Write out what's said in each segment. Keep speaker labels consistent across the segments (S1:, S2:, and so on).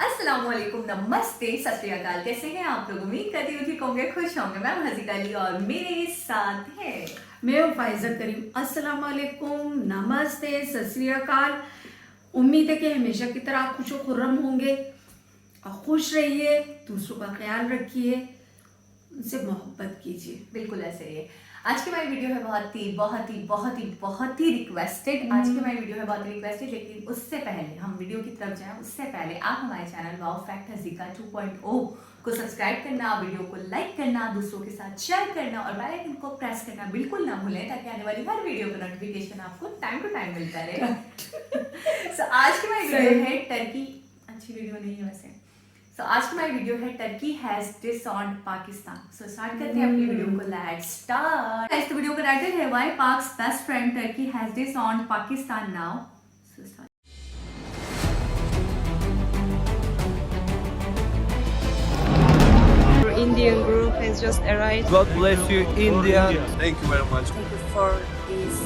S1: अस्सलामुअलैकुम, नमस्ते, सत श्री अकाल। कैसे हैं आप लोग? उम्मीद करती हूँ ठीक होंगे, खुश होंगे। मैं हजीक अली और मेरे साथ है
S2: मैं हूँ फाइज़ा करीम। अस्सलाम वालेकुम, नमस्ते, सत श्री अकाल। उम्मीद है कि हमेशा की तरह आप खुश व खुर्रम होंगे और खुश रहिए, दूसरों का ख्याल रखिए, उनसे मोहब्बत कीजिए।
S1: बिल्कुल ऐसे ही है। आज की हमारी वीडियो है बहुत ही रिक्वेस्टेड। आज की हमारी वीडियो है बहुत ही रिक्वेस्टेड, लेकिन उससे पहले हम वीडियो की तरफ जाएं उससे पहले आप हमारे चैनल वाओ फैक्ट हजीका 2.0 को सब्सक्राइब करना, वीडियो को लाइक करना, दूसरों के साथ शेयर करना और बेल आइकन को प्रेस करना बिल्कुल ना भूलें, ताकि आने वाली हर वीडियो का नोटिफिकेशन आपको टाइम टू टाइम मिलता रहे। So, आज की हमारी वीडियो है टर्की। अच्छी वीडियो नहीं है वैसे। So, आज की हमारी वीडियो है Turkey has disowned Pakistan. So, start करते हैं अपनी वीडियो को। Let's start. इस वीडियो का टाइटल है why Pak's best friend Turkey has disowned Pakistan now. So, start.
S3: Our Indian group has just arrived.
S4: God bless you, India.
S5: Thank you very much.
S3: Thank you for this.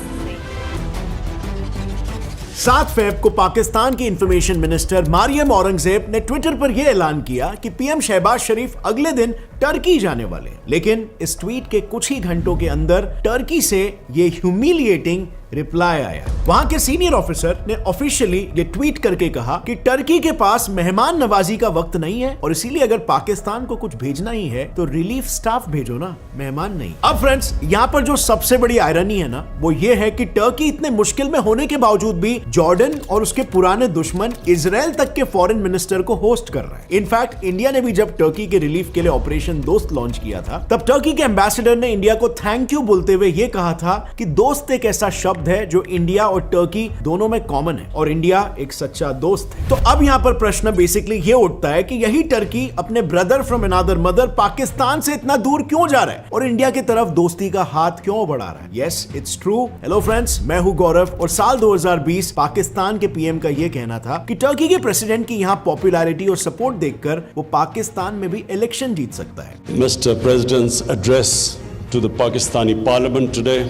S6: 7 Feb को पाकिस्तान की information minister मारियम Aurangzeb ने Twitter पर यह ऐलान किया कि PM Shahbaz शरीफ अगले दिन टर्की जाने वाले हैं। लेकिन इस ट्वीट के कुछ ही घंटों के अंदर टर्की से ये ह्यूमिलिएटिंग रिप्लाई आया। वहां के सीनियर ऑफिसर ने ऑफिशियली ये ट्वीट करके कहा कि टर्की के पास मेहमान नवाजी का वक्त नहीं है और इसीलिए अगर पाकिस्तान को कुछ भेजना ही है तो रिलीफ स्टाफ भेजो ना, मेहमान नहीं। अब फ्रेंड्स, यहाँ पर जो सबसे बड़ी आयरनी है ना, वो ये है कि टर्की इतने मुश्किल में होने के बावजूद भी जॉर्डन और उसके पुराने दुश्मन इजराइल तक के फॉरेन मिनिस्टर को होस्ट कर रहा है। इनफैक्ट इंडिया ने भी जब टर्की के रिलीफ के लिए ऑपरेशन दोस्त लॉन्च किया था, तब टर्की के एम्बेसडर ने इंडिया को थैंक यू बोलते हुए ये कहा था कि दोस्त एक ऐसा शब्द है जो इंडिया और टर्की दोनों में कॉमन है और इंडिया एक सच्चा दोस्त है। तो अब यहाँ पर प्रश्न बेसिकली ये उठता है कि यही टर्की अपने brother from another mother Pakistan से इतना दूर क्यों जा रहा है और इंडिया की तरफ दोस्ती का हाथ क्यों बढ़ा रहा है? Yes, it's true. Hello friends, मैं हूं गौरव और साल 2020 पाकिस्तान के पीएम का ये कहना था कि टर्की के प्रेसिडेंट की यहाँ पॉपुलैरिटी और सपोर्ट देखकर वो पाकिस्तान में भी इलेक्शन जीत सकता है।
S7: Mr. President's address to the Pakistani Parliament today,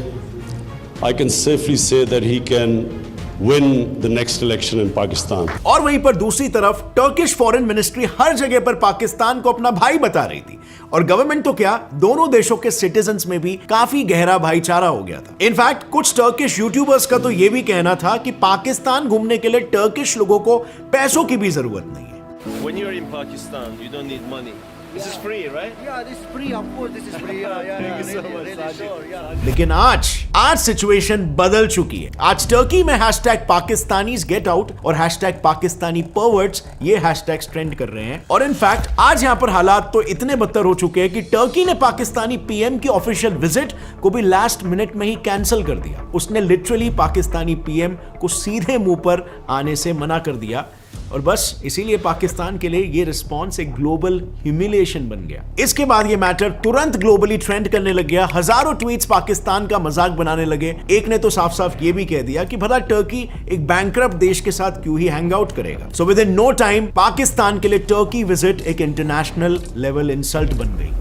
S7: I can safely say that he can win the next election in Pakistan.
S6: और वहीं पर दूसरी तरफ टर्किश फॉरेन मिनिस्ट्री हर जगह पर पाकिस्तान को अपना भाई बता रही थी और गवर्नमेंट तो क्या, दोनों देशों के सिटीजन्स में भी काफी गहरा भाईचारा हो गया था। इनफैक्ट कुछ टर्किश यूट्यूबर्स का तो यह भी कहना था कि पाकिस्तान घूमने के लिए टर्किश लोगों को पैसों की भी जरूरत नहीं है।
S4: When you're in Pakistan, you don't need money. This is free, right?
S5: Yeah, this is free. Of course, this is free. Yeah,
S4: Thank you so
S5: really,
S4: much,
S5: really
S4: Sajid.
S5: sure. Yeah.
S6: लेकिन आज situation बदल चुकी है। आज Turkey में hashtag Pakistanis get out और hashtag Pakistani परवर्ट्स ये hashtags trend कर रहे हैं। और इनफैक्ट आज यहाँ पर हालात तो इतने बदतर हो चुके हैं कि टर्की ने पाकिस्तानी पीएम की ऑफिशियल विजिट को भी लास्ट मिनट में ही कैंसिल कर दिया। उसने लिटरली पाकिस्तानी पीएम को सीधे मुंह पर आने से मना कर दिया और बस इसीलिए पाकिस्तान के लिए ये रिस्पॉन्स एक ग्लोबल ह्यूमिलिएशन बन गया। इसके बाद ये मैटर तुरंत ग्लोबली ट्रेंड करने लग गया। हजारों ट्वीट्स पाकिस्तान का मजाक बनाने लगे। एक ने तो साफ साफ ये भी कह दिया कि भला टर्की एक बैंकरप्ट देश के साथ क्यों ही हैंग आउट करेगा। So within no time Pakistan के लिए टर्की विजिट एक इंटरनेशनल लेवल इंसल्ट बन गई।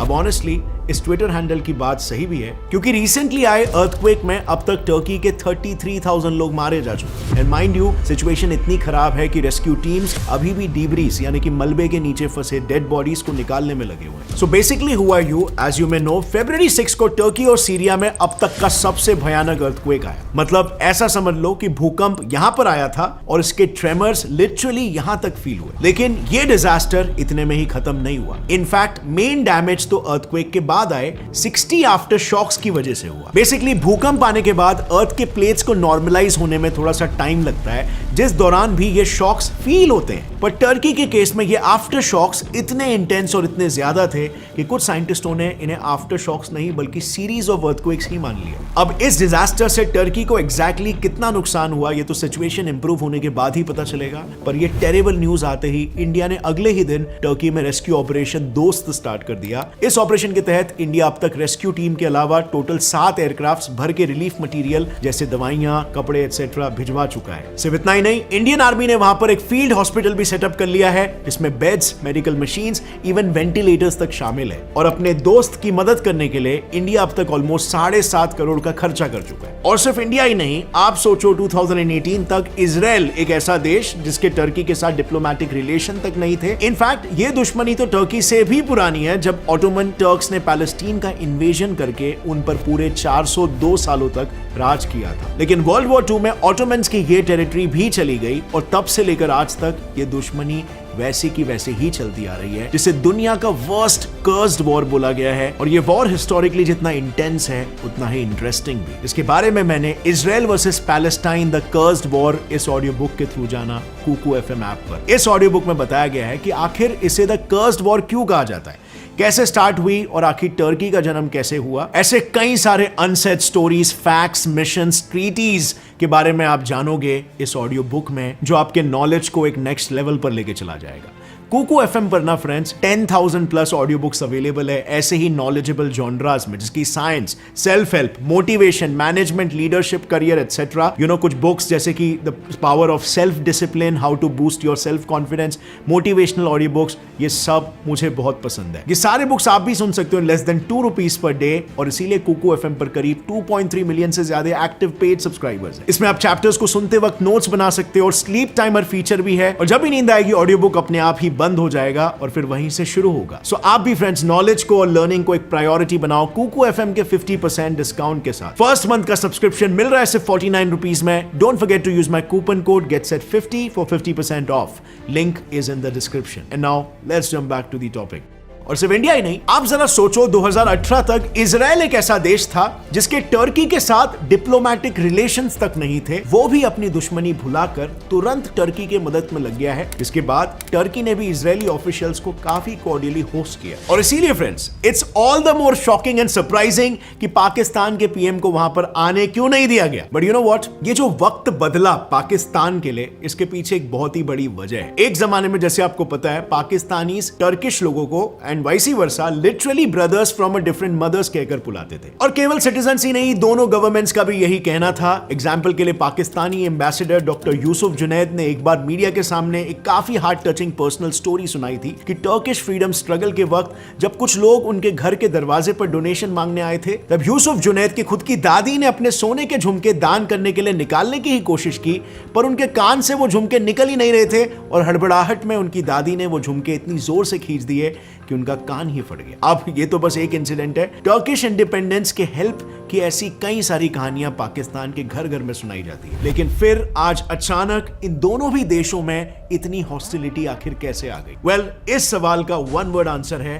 S6: अब ऑनेस्टली इस ट्विटर हैंडल की बात सही भी है, क्योंकि रिसेंटली आए अर्थक्वेक में अब तक टर्की के 33,000 लोग मारे जा चुके हैं। एंड माइंड यू, सिचुएशन इतनी खराब है कि रेस्क्यू टीम्स अभी भी डीब्रीज यानी कि मलबे के नीचे फंसे डेड बॉडीज को निकालने में लगे हुए हैं। सो बेसिकली हुआ यूं, as you may know, February 6 को टर्की और सीरिया में अब तक का सबसे भयानक अर्थक्वेक आया। मतलब ऐसा समझ लो कि भूकंप यहां पर आया था और इसके ट्रेमर्स लिटरली यहां तक फील हुए। लेकिन ये डिजास्टर इतने में ही खत्म नहीं हुआ। इनफैक्ट मेन डैमेज तो अर्थक्वेक के बाद आए 60 आफ्टर शॉक्स की वजह से हुआ। बेसिकली भूकंप आने के बाद अर्थ के प्लेट्स को नॉर्मलाइज होने में थोड़ा सा टाइम लगता है, जिस दौरान भी ये शॉक्स फील होते हैं। पर टर्की के केस में ये आफ्टर शॉक्स इतने इंटेंस और इतने ज्यादा थे कि कुछ साइंटिस्टों ने इन्हें आफ्टर शॉक्स नहीं बल्कि सीरीज ऑफ अर्थक्वेक्स ही मान लिया। अब इस डिजास्टर से टर्की को एग्जैक्टली कितना नुकसान हुआ ये तो सिचुएशन इंप्रूव होने के बाद ही पता चलेगा। पर ये टेरेबल न्यूज आते ही इंडिया ने अगले ही दिन टर्की में रेस्क्यू ऑपरेशन दोस्त स्टार्ट कर दिया। इस ऑपरेशन के तहत तहत इंडिया अब तक रेस्क्यू टीम के अलावा टोटल 7 एयरक्राफ्ट्स भर के रिलीफ मटेरियल जैसे दवाइयां, कपड़े एक्सेट्रा भिजवा चुका है। सिर्फ इतना ही नहीं, इंडियन आर्मी ने वहां पर एक फील्ड हॉस्पिटल भी सेटअप कर लिया है जिसमें beds, medical machines, even ventilators तक शामिल है। और अपने दोस्त की मदद करने के लिए इंडिया अब तक ऑलमोस्ट 7.5 करोड़ का खर्चा कर चुका है। और सिर्फ इंडिया ही नहीं, आप सोचो 2018 तक इजराइल एक ऐसा देश जिसके टर्की के साथ डिप्लोमेटिक रिलेशन तक नहीं थे। इनफैक्ट ये दुश्मनी तो टर्की से भी पुरानी है, जब ऑटोमन टर्क्स ने पैलेस्टीन का इन्वेजन करके उन पर पूरे 402 सालों तक राज किया था। लेकिन वर्ल्ड वॉर 2 में ऑटोमन्स की ये टेरिटरी भी चली गई और तब से लेकर आज तक ये दुश्मनी वैसी की वैसे ही चलती आ रही है, जिसे दुनिया का वर्स्ट कर्स्ड वॉर बोला गया है। और ये वॉर हिस्टोरिकली जितना इंटेंस है उतना ही इंटरेस्टिंग भी। इसके बारे में मैंने Israel versus Palestine the cursed war इस ऑडियो बुक के थ्रू जाना कुकू FM ऐप पर। इस ऑडियो बुक में बताया गया है कि आखिर इसे द कर्स्ड वॉर क्यों कहा जाता है, कैसे स्टार्ट हुई और आखिर टर्की का जन्म कैसे हुआ। ऐसे कई सारे unsaid stories, facts, missions, treaties के बारे में आप जानोगे इस ऑडियो बुक में, जो आपके नॉलेज को एक नेक्स्ट लेवल पर लेके चला जाएगा। कुकू FM पर ना friends 10,000 plus audio books available है ऐसे ही नॉलेजेबल जॉनरास में, जिसकी science, self help, motivation, management, leadership, career etcetera. कुछ बुक्स जैसे कि the power of self discipline, how to boost your self confidence, motivational audio books, ये सब मुझे बहुत पसंद है। ये सारे बुक्स आप भी सुन सकते हो less than 2 rupees per day. और इसीलिए कुकू FM पर करीब 2.3 मिलियन से ज्यादा एक्टिव पेड सब्सक्राइबर्स हैं। इसमें आप चैप्टर्स को सुनते वक्त नोट्स बना सकते हो और स्लीप टाइमर फीचर भी है। और जब भी नींद आएगी ऑडियो बुक अपने आप ही बंद हो जाएगा और फिर वहीं से शुरू होगा। सो आप भी फ्रेंड्स नॉलेज को और लर्निंग को एक प्रायोरिटी बनाओ कुकू FM के 50% डिस्काउंट के साथ। फर्स्ट मंथ का सब्सक्रिप्शन मिल रहा है सिर्फ 49 रुपीज में। Don't forget to use my coupon code GETSET50 for 50% off. Link is in the description. And now let's jump back to the topic. और सिर्फ इंडिया ही नहीं, आप जरा सोचो 2018 तक इजराइल एक ऐसा देश था जिसके टर्की के साथ डिप्लोमेटिक रिलेशंस तक नहीं थे। वो भी अपनी दुश्मनी भुलाकर तुरंत टर्की के मदद में लग गया है, जिसके बाद टर्की ने भी इजरायली ऑफिशियल्स को काफी कॉर्डियली होस्ट किया। और इसीलिए friends it's all the more shocking and surprising कि पाकिस्तान के PM को वहां पर आने क्यों नहीं दिया गया। बट यू नो व्हाट, ये जो वक्त बदला पाकिस्तान के लिए, इसके पीछे एक बहुत ही बड़ी वजह है। एक जमाने में जैसे आपको पता है पाकिस्तानी टर्किश लोगों को and vice versa literally brothers from a different mothers कहकर बुलाते थे। और केवल सिटीजंस ही नहीं, दोनों गवर्नमेंट्स का भी यही कहना था। एग्जांपल के लिए पाकिस्तानी एम्बेसडर डॉक्टर यूसुफ जुनैद ने एक बार मीडिया के सामने एक काफी हार्ट टचिंग पर्सनल स्टोरी सुनाई थी कि टर्किश फ्रीडम स्ट्रगल के वक्त जब कुछ लोग उनके घर के दरवाजे पर डोनेशन मांगने आए थे, तब यूसुफ जुनैद की खुद की दादी ने अपने सोने के झुमके दान करने के लिए निकालने की ही कोशिश की, पर उनके कान से वो झुमके निकल ही नहीं रहे थे और हड़बड़ाहट में उनकी दादी ने वो झुमके इतनी जोर से खींच दिए कि उनका कान ही फट गया। अब ये तो बस एक इंसिडेंट है। टर्किश इंडिपेंडेंस के हेल्प की ऐसी कई सारी कहानियां पाकिस्तान के घर घर में सुनाई जाती है। लेकिन फिर आज अचानक इन दोनों भी देशों में इतनी हॉस्टिलिटी आखिर कैसे आ गई? वेल, इस सवाल का वन वर्ड आंसर है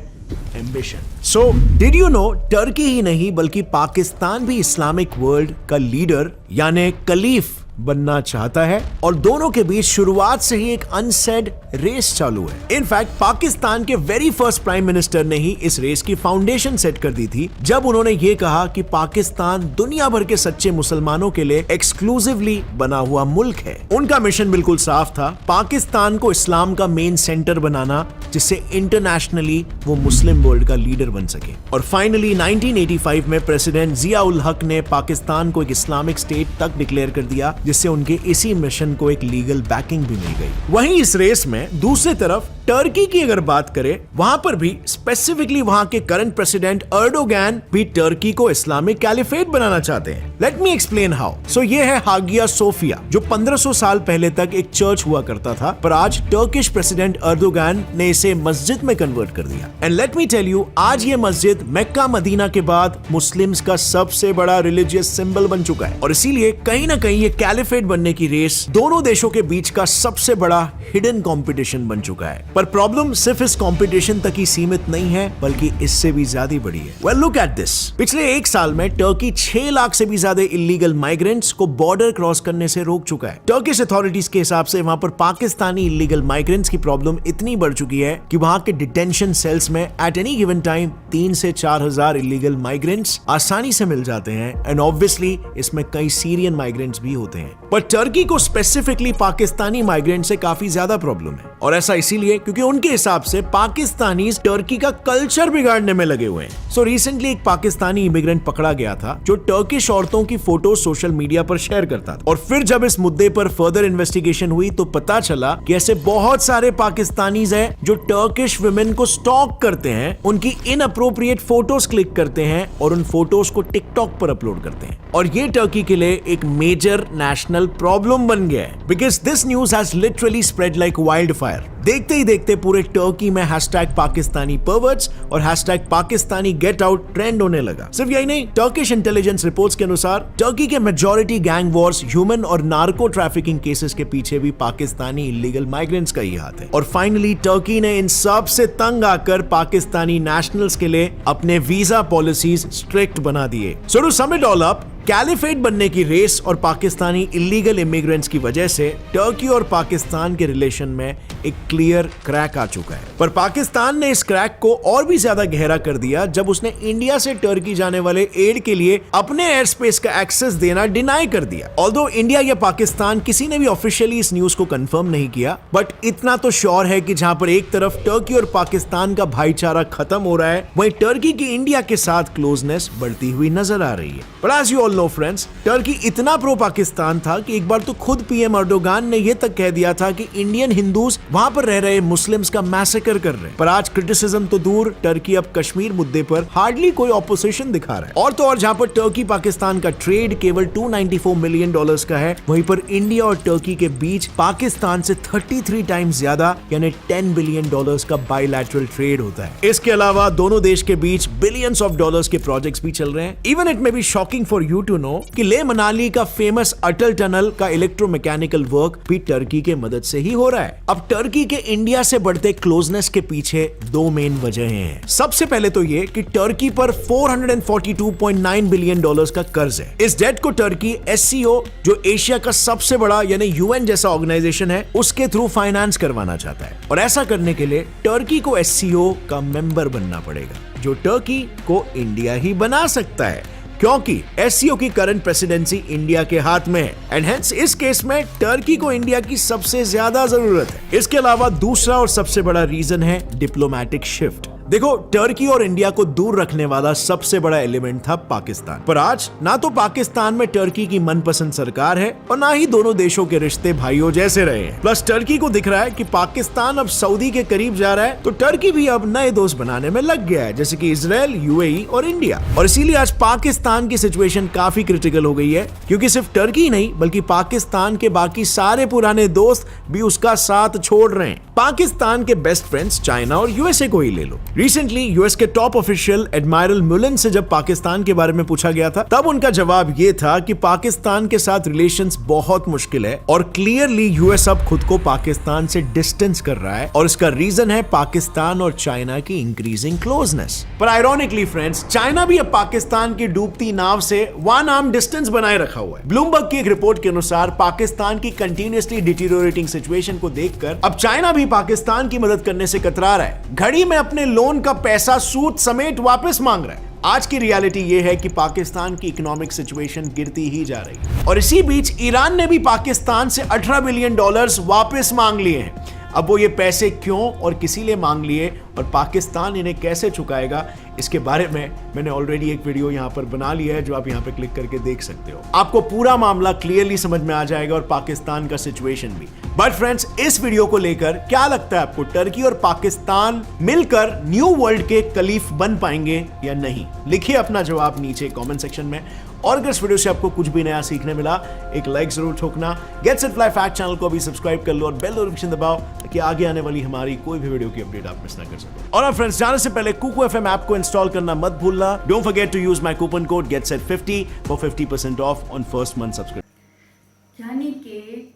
S6: ambition. So did you know, Turkey ही नहीं बल्कि पाकिस्तान भी इस्लामिक वर्ल्ड का लीडर यानी कलीफ बनना चाहता है और दोनों के बीच शुरुआत से ही एक अनसेड रेस चालू है। इनफैक्ट पाकिस्तान के वेरी फर्स्ट प्राइम मिनिस्टर ने ही इस रेस की फाउंडेशन सेट कर दी थी जब उन्होंने ये कहा कि पाकिस्तान दुनिया भर के सच्चे मुसलमानों के लिए एक्सक्लूसिवली बना हुआ मुल्क है। उनका मिशन बिल्कुल साफ था, पाकिस्तान को इस्लाम का मेन सेंटर बनाना, जिससे इंटरनेशनली वो मुस्लिम वर्ल्ड का लीडर बन सके। और फाइनली 1985 में प्रेसिडेंट जिया उल हक ने पाकिस्तान को एक इस्लामिक स्टेट तक डिक्लेयर कर दिया, जिससे उनके इसी मिशन को एक लीगल बैकिंग भी मिल गई। वहीं इस रेस में दूसरी तरफ टर्की की अगर बात करें, वहां पर भी स्पेसिफिकली वहां के करंट प्रेसिडेंट एर्डोगन भी टर्की को इस्लामिक कैलिफेट बनाना चाहते हैं। Let me explain how. So ये है हागिया सोफिया, जो 1500 साल पहले तक एक चर्च हुआ करता था, पर आज टर्किश प्रेसिडेंट एर्डोगन ने इसे मस्जिद में कन्वर्ट कर दिया। And let me tell you, आज ये मस्जिद मक्का मदीना के बाद मुस्लिम्स का सबसे बड़ा रिलीजियस सिंबल बन चुका है। और इसीलिए कहीं ना कहीं ये कैलिफेट बनने की रेस दोनों देशों के बीच का सबसे बड़ा हिडन कंपटीशन बन चुका है। पर प्रॉब्लम सिर्फ इस कंपटीशन तक ही सीमित नहीं है, बल्कि इससे भी ज्यादा बड़ी है। Well, look at this. पिछले एक साल में टर्की 6 लाख से भी ज्यादा इलीगल माइग्रेंट्स को बॉर्डर क्रॉस करने से रोक चुका है। टर्किश अथॉरिटीज के हिसाब से वहां पर पाकिस्तानी इलीगल माइग्रेंट्स की प्रॉब्लम इतनी बढ़ चुकी है कि वहां के डिटेंशन सेल्स में एट एनी गिवन टाइम 3 से 4 हजार इलीगल माइग्रेंट्स आसानी से मिल जाते हैं। एंड ऑब्वियसली इसमें कई सीरियन माइग्रेंट्स भी होते हैं। पर टर्की को स्पेसिफिकली पाकिस्तानी माइग्रेंट से काफी ज्यादा प्रॉब्लम है, और ऐसा इसीलिए क्योंकि उनके हिसाब से पाकिस्तानी टर्की का कल्चर बिगाड़ने में लगे हुए हैं। सो रिसेंटली एक पाकिस्तानी इमिग्रेंट पकड़ा गया था जो टर्किश औरतों की फोटो सोशल मीडिया पर शेयर करता था, और फिर जब इस मुद्दे पर फर्दर इन्वेस्टिगेशन हुई तो पता चला कि ऐसे बहुत सारे पाकिस्तानीज हैं जो टर्किश वुमेन को स्टॉक करते हैं, उनकी इनअप्रोप्रिएट फोटोज क्लिक करते हैं और उन फोटोज को टिकटॉक पर अपलोड करते हैं। और ये टर्की के लिए एक मेजर नेशनल प्रॉब्लम बन गया है, because this news has literally spread like wild fire. देखते ही देखते पूरे टर्की में हैशटैग पाकिस्तानी परवर्ट्स और hashtag Pakistani get out trend होने लगा। सिर्फ यही नहीं, टर्किश इंटेलिजेंस रिपोर्ट्स के अनुसार टर्की के मेजॉरिटी गैंग वॉर्स, ह्यूमन और नार्को ट्रैफिकिंग केसेस के पीछे भी पाकिस्तानी इलीगल माइग्रेंट्स का ही हाथ है। और फाइनली टर्की ने इन सब से तंग आकर पाकिस्तानी नेशनल्स के लिए अपने वीजा पॉलिसीज स्ट्रिक्ट बना दिए। So to sum it all up, caliphate बनने की रेस और पाकिस्तानी इलीगल इमिग्रेंट्स की वजह से टर्की और पाकिस्तान के रिलेशन में एक क्लियर क्रैक आ चुका है। पर पाकिस्तान ने इस क्रैक को और भी ज्यादा गहरा कर दिया जब उसने इंडिया से टर्की जाने वाले एड के लिए अपने एयर स्पेस का एक्सेस देना डिनाई कर दिया। ऑल्दो इंडिया या पाकिस्तान किसी ने भी ऑफिशियली इस न्यूज को कंफर्म नहीं किया, बट इतना तो श्योर है कि जहां पर एक तरफ टर्की और पाकिस्तान का भाईचारा खत्म हो रहा है, वहीं टर्की की इंडिया के साथ क्लोजनेस बढ़ती हुई नजर आ रही है। But as you all know friends, Turkey इतना प्रो पाकिस्तान था कि एक बार तो खुद पीएम अर्दोगान ने यह तक कह दिया था कि इंडियन हिंदूज वहां पर रह रहे मुस्लिम्स का मैसेकर कर रहे हैं। पर आज क्रिटिसिज्म तो दूर, टर्की अब कश्मीर मुद्दे पर हार्डली कोई ऑपोजिशन दिखा रहा है। और तो और जहां पर टर्की पाकिस्तान का ट्रेड केवल $294 मिलियन का है, वहीं पर इंडिया और टर्की के बीच पाकिस्तान से 33 टाइम्स ज्यादा यानी $10 बिलियन का बायलैटरल ट्रेड होता है। इसके अलावा दोनों देश के बीच बिलियंस ऑफ डॉलर्स के प्रोजेक्ट्स भी चल रहे हैं। Even it may be shocking for you to know कि लेह मनाली का फेमस अटल टनल का इलेक्ट्रोमैकेनिकल वर्क भी टर्की के मदद से ही हो रहा है। अब टर्की के इंडिया से बढ़ते क्लोजनेस के पीछे दो मेन वजह हैं। सबसे पहले तो ये कि टर्की पर $442.9 बिलियन का कर्ज है। इस डेट को टर्की SCO, जो एशिया का सबसे बड़ा यानी UN जैसा ऑर्गेनाइजेशन है, उसके थ्रू फाइनेंस करवाना चाहता है। और ऐसा करने के लिए टर्की को SCO का मेंबर बनना पड़ेगा, जो टर्की को इंडिया ही बना सकता है, क्योंकि SCO की करंट प्रेसिडेंसी इंडिया के हाथ में है एंड हेंस इस केस में टर्की को इंडिया की सबसे ज्यादा जरूरत है। इसके अलावा दूसरा और सबसे बड़ा रीजन है डिप्लोमैटिक शिफ्ट। देखो, टर्की और इंडिया को दूर रखने वाला सबसे बड़ा एलिमेंट था पाकिस्तान, पर आज ना तो पाकिस्तान में टर्की की मनपसंद सरकार है और ना ही दोनों देशों के रिश्ते भाइयों जैसे रहे हैं। प्लस टर्की को दिख रहा है कि पाकिस्तान अब सऊदी के करीब जा रहा है, तो टर्की भी अब नए दोस्त बनाने में लग गया है, जैसे कि इजराइल, UAE और इंडिया। और इसीलिए आज पाकिस्तान की सिचुएशन काफी क्रिटिकल हो गई है, क्योंकि सिर्फ टर्की ही नहीं बल्कि पाकिस्तान के बाकी सारे पुराने दोस्त भी उसका साथ छोड़ रहे हैं। पाकिस्तान के बेस्ट फ्रेंड्स चाइना और USA को ही ले लो। रिसेंटली US के टॉप ऑफिशियल एडमायरल मुलन से जब पाकिस्तान के बारे में पूछा गया था, तब उनका जवाब ये था कि पाकिस्तान के साथ रिलेशंस बहुत मुश्किल है और क्लियरली US अब खुद को पाकिस्तान से डिस्टेंस कर रहा है, और इसका रीजन है पाकिस्तान और चाइना की इंक्रीजिंग क्लोजनेस। पर आयरॉनिकली फ्रेंड्स, चाइना भी अब पाकिस्तान की डूबती नाव से वन आर्म डिस्टेंस बनाए रखा हुआ है। ब्लूमबर्ग की एक रिपोर्ट के अनुसार पाकिस्तान की कंटिन्यूअसली डिटीरियोरेटिंग सिचुएशन को देखकर अब चाइना भी पाकिस्तान की मदद करने से कतरा रहा है। घड़ी में अपने लोन का पैसा सूद समेत वापस मांग रहा है। आज की रियलिटी यह है कि पाकिस्तान की इकोनॉमिक सिचुएशन गिरती ही जा रही है, और इसी बीच ईरान ने भी पाकिस्तान से $18 बिलियन वापस मांग लिए हैं। अब वो ये पैसे क्यों और किसी लिए मांग लिए और पाकिस्तान इन्हें कैसे चुकाएगा, इसके बारे में मैंने ऑलरेडी एक वीडियो यहाँ पर बना लिया है, जो आप यहाँ पे क्लिक करके देख सकते हो। आपको पूरा मामला क्लियरली समझ में आ जाएगा और पाकिस्तान का सिचुएशन भी। बट फ्रेंड्स, इस वीडियो को लेकर क्या लगता है आपको, टर्की और पाकिस्तान मिलकर न्यू वर्ल्ड के कलीफ बन पाएंगे या नहीं? लिखिए अपना जवाब नीचे कमेंट सेक्शन में। और अगर इस वीडियो से आपको कुछ भी नया सीखने मिला, एक लाइक जरूर ठोकना। Gets it fly fact channel को भी सब्सक्राइब कर लो और बेल नोटिफिकेशन दबाओ, ताकि आगे आने वाली हमारी कोई भी वीडियो की अपडेट आप मिस ना कर सको। और फ्रेंड्स, जाने से पहले कुकू FM ऐप को इंस्टॉल करना मत भूलना। Don't forget to use my coupon code GETSET50 for 50% off on first month subscription.
S1: यानी कि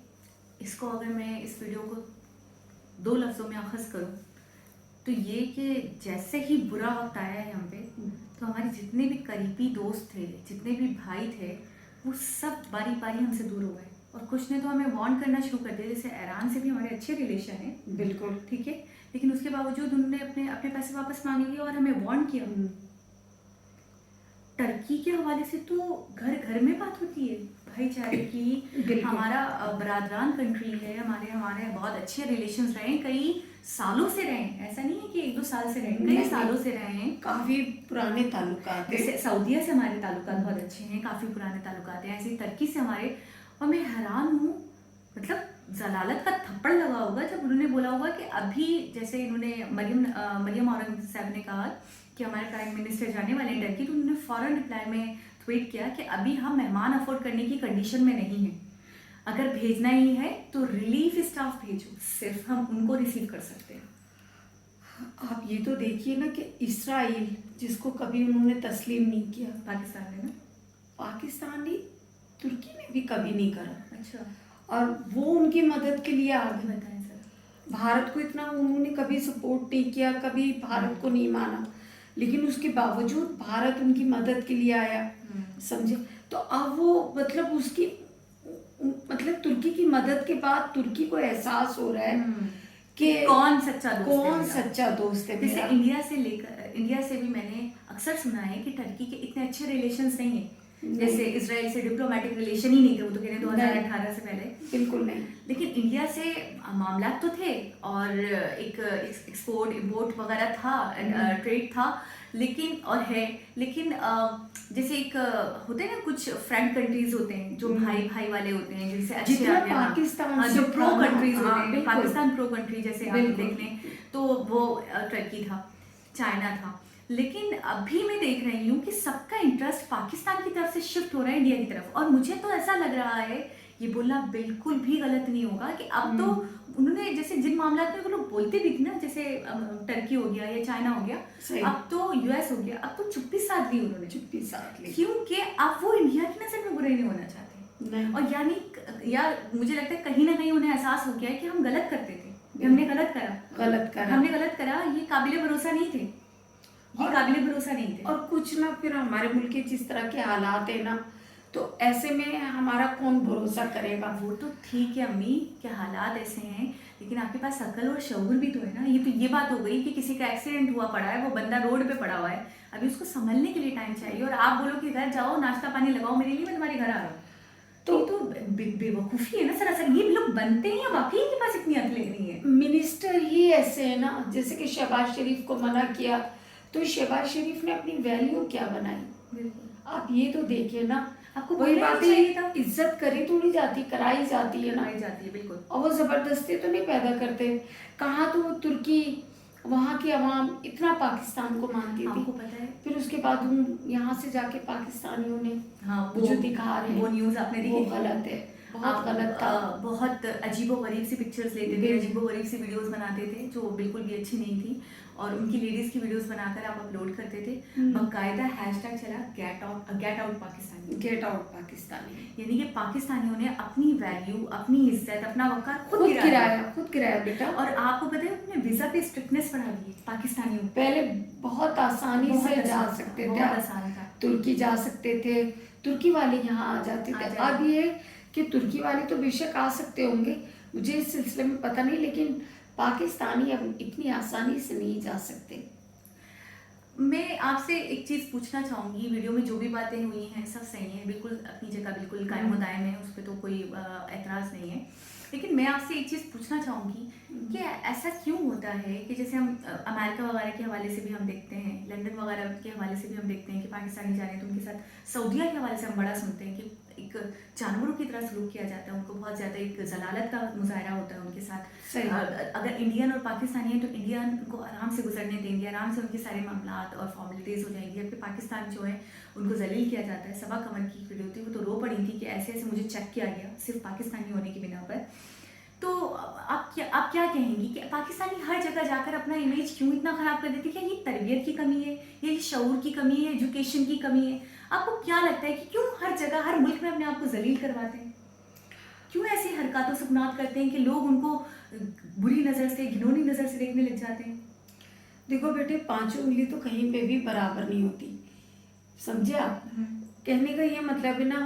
S1: इसको अगर मैं इस वीडियो को दो लफ्जों में अखज़ करूं तो ये कि जैसे ही बुरा वक्त आया है हम पे, तो हमारे जितने भी करीबी दोस्त थे, जितने भी भाई थे, वो सब बारी बारी हमसे दूर हो गए। और कुछ ने तो हमें वार्न करना शुरू कर दिया, जैसे ईरान से भी हमारे अच्छे रिलेशन है,
S2: बिल्कुल
S1: ठीक है, लेकिन उसके बावजूद उन्होंने अपने पैसे वापस मांगे और हमें वार्न किया। टर्की के हवाले से तो घर घर में बात होती है भाईचारे की।
S2: बिल्कुल।
S1: हमारा बरादरान कंट्री है, हमारे हमारे बहुत अच्छे रिलेशंस रहे, कई सालों से रहे हैं। ऐसा नहीं है कि 1-2 साल से रहे, कई
S2: नहीं।
S1: सालों से रहे हैं।
S2: काफी पुराने ताल्लुकात
S1: जैसे
S2: हैं।
S1: सऊदीया से हमारे ताल्लुकात बहुत अच्छे हैं, काफ़ी पुराने ताल्लुकात हैं। ऐसे ही टर्की से हमारे, और मैं हैरान हूँ, मतलब जलालत का थप्पड़ लगा होगा जब उन्होंने बोला होगा कि अभी, जैसे इन्होंने मरियम औरंगज़ेब ने कहा कि हमारे प्राइम मिनिस्टर जाने वाले हैं टर्की, तो उन्होंने फ़ौरन रिप्लाई में ट्वीट किया कि अभी हम मेहमान अफोर्ड करने की कंडीशन में नहीं हैं, अगर भेजना ही है तो रिलीफ स्टाफ भेजो, सिर्फ हम उनको रिसीव कर सकते हैं।
S2: आप ये तो देखिए ना कि इसराइल, जिसको कभी उन्होंने तस्लीम नहीं किया,
S1: पाकिस्तान में ना।
S2: पाकिस्तानी तुर्की ने भी कभी नहीं करा,
S1: अच्छा,
S2: और वो उनकी मदद के लिए आ गए।
S1: बताएं सर।
S2: भारत को इतना उन्होंने कभी सपोर्ट नहीं किया, कभी भारत को नहीं माना, लेकिन उसके बावजूद भारत उनकी मदद के लिए आया, समझे। तो अब वो मतलब उसकी मतलब तुर्की की मदद के बाद तुर्की को एहसास हो रहा है कि
S1: कौन सच्चा दोस्त है
S2: कौन
S1: मेरा?
S2: सच्चा दोस्त है
S1: जैसे
S2: मेरा।
S1: इंडिया से भी मैंने अक्सर सुना है कि टर्की के इतने अच्छे रिलेशंस नहीं है, जैसे इजराइल से डिप्लोमेटिक रिलेशन ही नहीं थे, वो तो कह रहे हैं 2018 से पहले।
S2: बिल्कुल नहीं।
S1: लेकिन इंडिया से मामला तो थे, और एक एक्सपोर्ट इम्पोर्ट वगैरह था, ट्रेड था, लेकिन और है, लेकिन जैसे एक होते हैं ना कुछ फ्रेंड कंट्रीज होते हैं जो भाई भाई वाले होते हैं, जिनसे अच्छे
S2: जितना
S1: आते हैं।
S2: पाकिस्तान
S1: हाँ,
S2: से
S1: जो प्रो
S2: था ना,
S1: कंट्रीज
S2: हाँ,
S1: होते हैं,
S2: बिल्कुल।
S1: पाकिस्तान प्रो कंट्री जैसे आप
S2: बिल्कुल।
S1: देख लें, तो वो टर्की था, चाइना था। लेकिन अभी मैं देख रही हूँ कि सबका इंटरेस्ट पाकिस्तान की तरफ से शिफ्ट हो रहा है इंडिया की तरफ, और मुझे तो ऐसा लग रहा है, ये बोलना बिल्कुल भी गलत नहीं होगा कि अब तो उन्होंने, जैसे जिन मामला में वो लोग बोलते भी थे ना, जैसे टर्की हो गया या चाइना हो गया,
S2: सही।
S1: अब तो यूएस हो गया, अब तो चुप्पी साध ली उन्होंने,
S2: चुप्पी साथ ले।
S1: क्योंकि अब वो इंडिया की नजर में बुरे नहीं होना चाहते।
S2: नहीं।
S1: और यार मुझे लगता है कहीं ना कहीं उन्हें एहसास हो गया है कि हम गलत करते थे, कि हमने गलत करा, हमने गलत करा, ये काबिले भरोसा नहीं थे, ये काबिले भरोसा नहीं थे।
S2: और कुछ ना, फिर हमारे मुल्क के जिस तरह के हालात है ना, तो ऐसे में हमारा कौन भरोसा करेगा।
S1: वो तो ठीक है अम्मी कि हालात ऐसे हैं, लेकिन आपके पास अकल और शऊर भी तो है ना। ये बात हो गई कि किसी का एक्सीडेंट हुआ पड़ा है, वो बंदा रोड पे पड़ा हुआ है, अभी उसको संभलने के लिए टाइम चाहिए, और आप बोलो कि घर जाओ, नाश्ता पानी लगाओ मेरे लिए, मैं तुम्हारे घर आ रहा हूँ। तो बेवकूफ़ी है ना सरासर। ये लोग बनते हैं या वाकई इनके पास इतनी अकल नहीं है?
S2: मिनिस्टर ही ऐसे है ना, जैसे कि शहबाज शरीफ को मना किया, तो शहबाज शरीफ ने अपनी वैल्यू क्या बनाई। आप ये तो देखिए ना,
S1: आपको
S2: वही
S1: बोलना
S2: बात
S1: चाहिए
S2: है,
S1: था।
S2: इज्जत करी थोड़ी जाती, कराई जाती है ना,
S1: बनाई जाती है, बिल्कुल।
S2: और वो जबरदस्ती तो नहीं पैदा करते। कहाँ तो तुर्की, वहाँ की आवाम इतना पाकिस्तान को मानती
S1: आपको
S2: थी,
S1: पता है,
S2: फिर उसके बाद उन यहाँ से जाके पाकिस्तानियों ने
S1: हाँ,
S2: जो दिखा रहे हैं
S1: वो न्यूज़ आपने
S2: वो
S1: देखी?
S2: गलत है, बहुत गलत था।
S1: बहुत अजीबो-गरीब सी पिक्चर्स लेते थे,
S2: बिल्कुल।
S1: अजीबो-गरीब सी वीडियोस बनाते थे जो बिल्कुल भी अच्छी नहीं थी, और उनकी लेडीज की वीडियोस बनाकर आप अपलोड करते थे। बाकायदा हैशटैग चला get out Pakistani,
S2: get out Pakistani,
S1: यानी कि पाकिस्तानियों ने अपनी वैल्यू, अपनी इज्जत, अपना वक़ार खुद
S2: गिराया बेटा।
S1: और आपको पता है उन्होंने वीज़ा पे स्ट्रिक्टनेस बढ़ा दी है पाकिस्तानियों पे।
S2: पहले बहुत आसानी से जा सकते थे,
S1: बहुत आसान था।
S2: तुर्की जा सकते थे, तुर्की वाले यहाँ आ जाते थे। अब ये कि तुर्की वाले तो बेशक आ सकते होंगे, मुझे इस सिलसिले में पता नहीं, लेकिन पाकिस्तानी अब इतनी आसानी से नहीं जा सकते।
S1: मैं आपसे एक चीज़ पूछना चाहूँगी, वीडियो में जो भी बातें हुई हैं सब सही है, बिल्कुल अपनी जगह बिल्कुल कायम दायम है, उस पर तो कोई एतराज़ नहीं है। लेकिन मैं आपसे एक चीज़ पूछना चाहूँगी कि ऐसा क्यों होता है कि जैसे हम अमेरिका वगैरह के हवाले से भी हम देखते हैं, लंदन वगैरह के हवाले से भी हम देखते हैं कि पाकिस्तानी जा रहे हैं तो उनके साथ सऊदीया के हवाले से हम बड़ा सुनते हैं कि एक जानवरों की तरह सलूक किया जाता है, उनको बहुत ज़्यादा एक जलालत का मुजाहरा होता है उनके साथ। अगर इंडियन और पाकिस्तानी हैं तो इंडियन को आराम से गुजरने देंगे, आराम से उनके सारे मामला और फॉर्मेलिटीज़ हो जाएंगी, जबकि पाकिस्तान जो है उनको जलील किया जाता है। सबा कमर की वीडियो थी, वो तो रो पड़ी थी कि ऐसे ऐसे मुझे चेक किया गया सिर्फ पाकिस्तानी होने की बिना पर। तो आप क्या कहेंगी कि पाकिस्तानी हर जगह जाकर अपना इमेज क्यों इतना ख़राब कर देते हैं? क्या ये तरबियत की कमी है, या ये शऊर की कमी है, एजुकेशन की कमी है? आपको क्या लगता है कि क्यों हर जगह हर मुल्क में अपने आप को जलील करवाते हैं? क्यों ऐसी हरकतों से गुनाह करते हैं कि लोग उनको बुरी नज़र से, घिनौनी नज़र से देखने लग जाते हैं?
S2: देखो बेटे, पांचों उंगली तो कहीं पे भी बराबर नहीं होती, समझे आप? कहने का ये मतलब है ना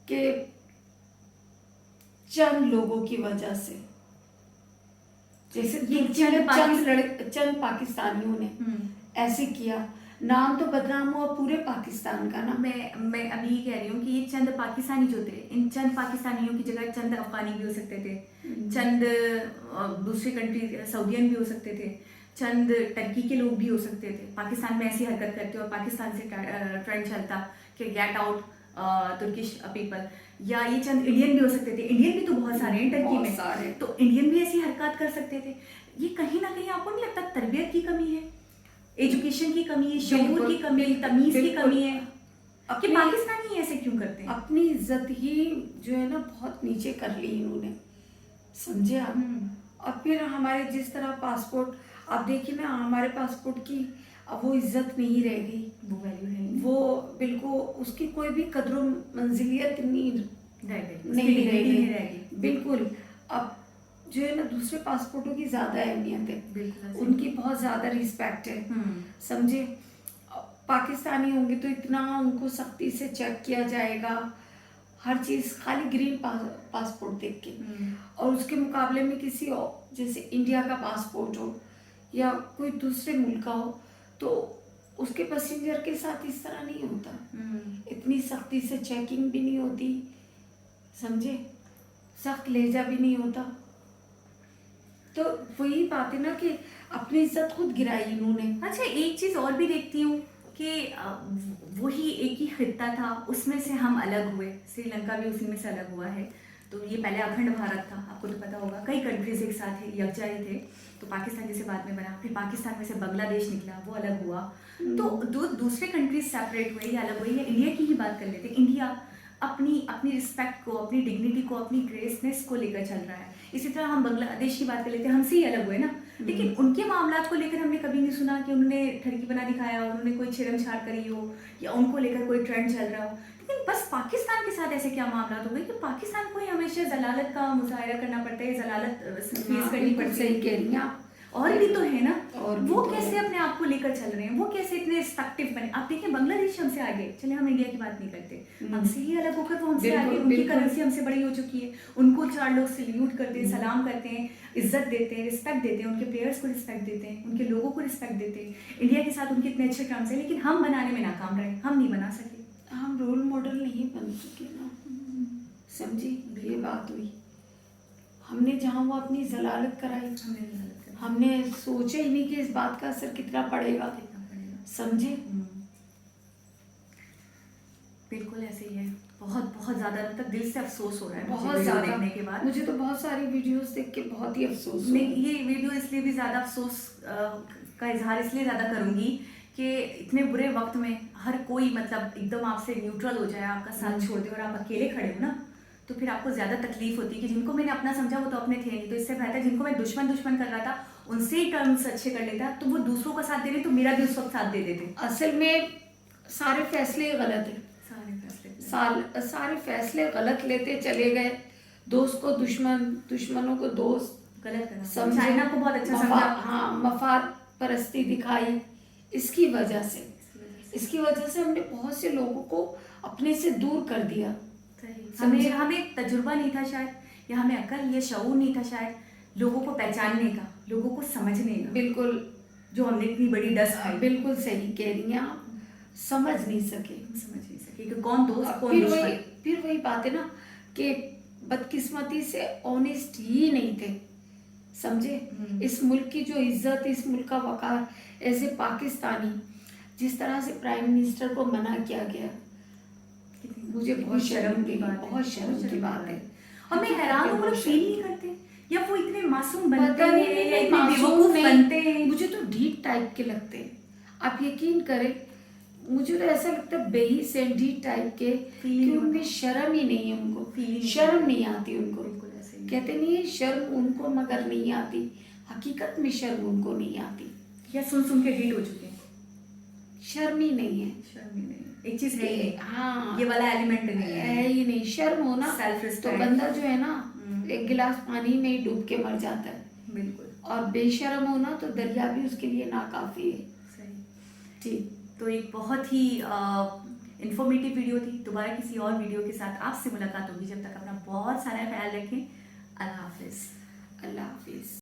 S2: कि चंद लोगों की वजह से, जैसे
S1: ये
S2: चंद पाकिस्तानियों ने ऐसे किया, नाम तो बदनाम हुआ पूरे पाकिस्तान का ना।
S1: मैं अभी ये कह रही हूँ कि ये चंद पाकिस्तानी जो थे, इन चंद पाकिस्तानियों की जगह चंद अफगानी भी हो सकते थे, चंद दूसरी कंट्री सऊदियन भी हो सकते थे, चंद टर्की के लोग भी हो सकते थे। पाकिस्तान में ऐसी हरकत करते और पाकिस्तान से ट्रेंड चलता कि गेट आउट तुर्किश पीपल, या ये चंद इंडियन भी हो सकते थे। इंडियन भी तो बहुत सारे हैं टर्की
S2: बहुत
S1: में,
S2: सारे।
S1: तो इंडियन भी ऐसी हरकत कर सकते थे। ये कहीं ना कहीं आपको नहीं लगता तरबियत की कमी है, एजुकेशन की कमी है, शऊर
S2: बिल्कुल,
S1: की कमी है, तमीज की
S2: बिल्कुल।
S1: कमी है कि
S2: अपनी-
S1: पाकिस्तानी ऐसे क्यों करते हैं?
S2: अपनी इज्जत ही जो है ना बहुत नीचे कर ली इन्होंने, समझे आप। और फिर हमारे जिस तरह पासपोर्ट, आप देखिए ना हमारे पासपोर्ट की अब वो इज्जत नहीं रह गई,
S1: वो वैल्यू है नहीं।
S2: वो बिल्कुल उसकी कोई भी कदर मंजिलियत नहीं
S1: रह गई,
S2: नहीं
S1: उसकी
S2: रह
S1: dignity
S2: गई
S1: नहीं रह गई।
S2: बिल्कुल। अब जो है ना दूसरे पासपोर्टों की ज़्यादा अहमियत है,
S1: बिल्कुल ऐसे।
S2: उनकी बहुत ज़्यादा रिस्पेक्ट है,
S1: हम्म,
S2: समझे। पाकिस्तानी होंगे तो इतना उनको सख्ती से चेक किया जाएगा हर चीज़, खाली ग्रीन पासपोर्ट देख के। और उसके मुकाबले में किसी और जैसे इंडिया का पासपोर्ट हो या कोई दूसरे मुल्क का हो तो उसके पैसेंजर के साथ इस तरह नहीं होता, इतनी सख्ती से चेकिंग भी नहीं होती, समझे, सख्त लहजा भी नहीं होता। तो वही बात है ना कि अपनी इज्जत खुद गिराई इन्होंने।
S1: अच्छा, एक चीज और भी देखती हूँ कि वही एक ही खित्ता था, उसमें से हम अलग हुए। श्रीलंका भी उसी में से अलग हुआ है। तो ये पहले अखंड भारत था, आपको तो पता होगा, कई कंट्रीज एक साथ यकजा ही थे। तो पाकिस्तान जैसे बाद में बना, फिर पाकिस्तान में से बांग्लादेश निकला, वो अलग हुआ। तो दूसरे कंट्रीज सेपरेट हुए या अलग हुए। या इंडिया की ही बात कर लेते, इंडिया अपनी रिस्पेक्ट को, अपनी डिग्निटी को, अपनी ग्रेसनेस को लेकर चल रहा है। इसी तरह हम बांग्लादेश की बात कर लेते हैं, हमसे ही अलग हुए ना, लेकिन उनके मामलात को लेकर हमने कभी नहीं सुना कि उन्होंने ठरकी बना दिखाया, उन्होंने कोई छेड़छाड़ करी हो या उनको लेकर कोई ट्रेंड चल रहा हो। लेकिन बस पाकिस्तान के साथ ऐसे क्या मामला हो गए कि पाकिस्तान को ही हमेशा जलालत का मुजाहरा करना पड़ता है, जलालत फेस करनी
S2: बिल्कुल
S1: पड़ती
S2: सही
S1: है।
S2: कह रही हैं आप।
S1: और भी तो है ना,
S2: और भी
S1: वो
S2: तो
S1: कैसे
S2: है।
S1: अपने आप को लेकर चल रहे हैं, वो कैसे इतने रिस्पेक्टिव बने। आप देखिए बांग्लादेश हमसे आगे, चले हम इंडिया की बात नहीं करते, हमसे ही अलग होकर वो हमसे
S2: बिल्कुल,
S1: आगे, उनकी
S2: बिल्कुल।
S1: करेंसी हमसे बड़ी हो चुकी है। उनको 4 लोग सल्यूट करते हैं, सलाम करते हैं, इज्जत देते हैं, रिस्पेक्ट देते हैं, उनके प्लेयर्स को रिस्पेक्ट देते हैं, उनके लोगों को रिस्पेक्ट देते हैं। इंडिया के साथ उनके इतने अच्छे टर्म्स हैं, लेकिन हम बनाने में नाकाम रहे, हम नहीं बना सके।
S2: हम रोल मॉडल नहीं बन सके ना, समझी, ये बात हुई। हमने जहाँ वो अपनी जलालत कराई, हमने सोचा ही नहीं कि इस बात का असर कितना पड़ेगा, समझे।
S1: बिल्कुल ऐसे ही है। बहुत बहुत ज्यादा, मतलब दिल से अफसोस हो रहा है मुझे
S2: बहुत
S1: वीडियो
S2: ज्यादा
S1: देखने के बाद।
S2: मुझे तो बहुत सारी वीडियोस देख के बहुत ही अफसोस हुआ।
S1: मैं ये वीडियो इसलिए भी ज़्यादा अफसोस का इजहार इसलिए ज़्यादा करूँगी कि इतने बुरे वक्त में हर कोई मतलब एकदम आपसे न्यूट्रल हो जाए, आपका साथ छोड़ दे और आप अकेले खड़े हो ना, तो फिर आपको ज़्यादा तकलीफ होती है कि जिनको मैंने अपना समझा वो तो अपने थे नहीं। तो इससे बेहतर जिनको मैं दुश्मन कर रहा था उनसे ही टर्म्स अच्छे कर लेता, तो वो दूसरों का साथ दे रहे तो मेरा भी उस वक्त साथ दे देते।
S2: असल में सारे फैसले गलत है,
S1: सारे
S2: फैसले गलत लेते चले गए। दोस्त को दुश्मन, दुश्मनों को दोस्त,
S1: गलत करना।
S2: समझे?
S1: चाइना को बहुत अच्छा समझा।
S2: हाँ, मफाद परस्ती दिखाई। इसकी वजह से हमने बहुत से लोगों को अपने से दूर कर दिया।
S1: हमें तजुर्बा नहीं था शायद, या हमें अकल या शऊर नहीं था शायद लोगों को पहचानने का, लोगों को समझने का,
S2: बिल्कुल,
S1: जो हमने इतनी बड़ी डस्ट खाई।
S2: बिल्कुल सही कह रही हैं आप, समझ नहीं सके।
S1: समझ नहीं सके कि कौन दोस्त कौन दुश्मन।
S2: फिर वही बात है ना कि बदकिस्मती से ऑनेस्ट ही नहीं थे, समझे। इस मुल्क की जो इज्जत, इस मुल्क का वकार, ऐसे पाकिस्तानी जिस तरह से प्राइम मिनिस्टर को मना किया गया, मुझे बहुत शर्म की बात है, बहुत शर्म की बात है।
S1: और मैं हैरान हूँ, वो लोग फील नहीं करते या वो इतने मासूम बनते
S2: पता नहीं,
S1: हैं या इतने
S2: मासूम
S1: बेवकूफ
S2: नहीं,
S1: बनते हैं।
S2: मुझे तो ढीठ टाइप के लगते हैं। आप यकीन करें, मुझे तो ऐसा लगता है बेहिस एंड ढीठ टाइप के, कि उनमें शर्म ही नहीं है, उनको शर्म नहीं आती उनको।
S1: बिल्कुल ऐसे ही।
S2: कहते नहीं है शर्म उनको मगर नहीं आती, हकीकत में शर्म उनको नहीं आती,
S1: या सुन के ढीठ हो चुके हैं,
S2: शर्म ही नहीं है।
S1: शर्म ही नहीं, एक चीज है ही नहीं।
S2: हाँ,
S1: ये वाला एलिमेंट नहीं
S2: है
S1: है।
S2: ही नहीं। शर्म हो ना
S1: Self
S2: तो
S1: respect।
S2: बंदा जो है ना एक गिलास पानी में ही डूब के मर जाता है,
S1: बिल्कुल
S2: और बेशर्म हो ना तो दरिया भी उसके लिए नाकाफी है।
S1: सही।
S2: ठीक,
S1: तो एक बहुत ही इंफॉर्मेटिव वीडियो थी। दोबारा किसी और वीडियो के साथ आपसे मुलाकात होगी। जब तक अपना बहुत सारा ख्याल रखें। अल्लाह हाफिज।
S2: अल्लाह हाफिज।